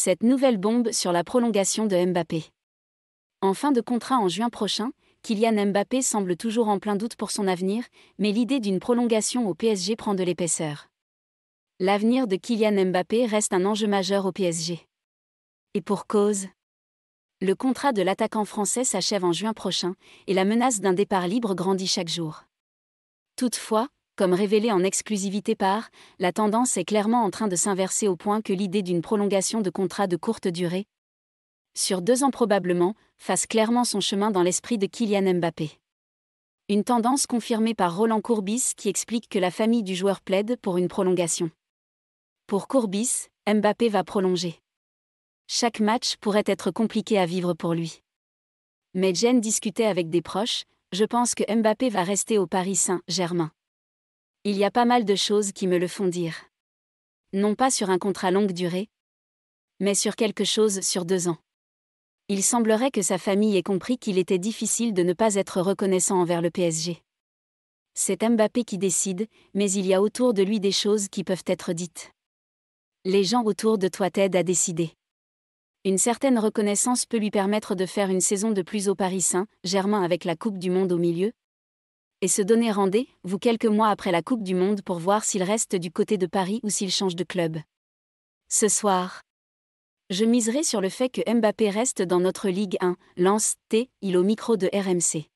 Cette nouvelle bombe sur la prolongation de Mbappé. En fin de contrat en juin prochain, Kylian Mbappé semble toujours en plein doute pour son avenir, mais l'idée d'une prolongation au PSG prend de l'épaisseur. L'avenir de Kylian Mbappé reste un enjeu majeur au PSG. Et pour cause. Le contrat de l'attaquant français s'achève en juin prochain, et la menace d'un départ libre grandit chaque jour. Toutefois, comme révélé en exclusivité par, la tendance est clairement en train de s'inverser au point que l'idée d'une prolongation de contrat de courte durée, sur 2 ans probablement, fasse clairement son chemin dans l'esprit de Kylian Mbappé. Une tendance confirmée par Roland Courbis qui explique que la famille du joueur plaide pour une prolongation. Pour Courbis, Mbappé va prolonger. Chaque match pourrait être compliqué à vivre pour lui. Mais Jen discutait avec des proches, je pense que Mbappé va rester au Paris Saint-Germain. Il y a pas mal de choses qui me le font dire. Non pas sur un contrat longue durée, mais sur quelque chose sur 2 ans. Il semblerait que sa famille ait compris qu'il était difficile de ne pas être reconnaissant envers le PSG. C'est Mbappé qui décide, mais il y a autour de lui des choses qui peuvent être dites. Les gens autour de toi t'aident à décider. Une certaine reconnaissance peut lui permettre de faire une saison de plus au Paris Saint-Germain avec la Coupe du Monde au milieu. Et se donner rendez-vous quelques mois après la Coupe du Monde pour voir s'il reste du côté de Paris ou s'il change de club. Ce soir, je miserai sur le fait que Mbappé reste dans notre Ligue 1, lance T, il au micro de RMC.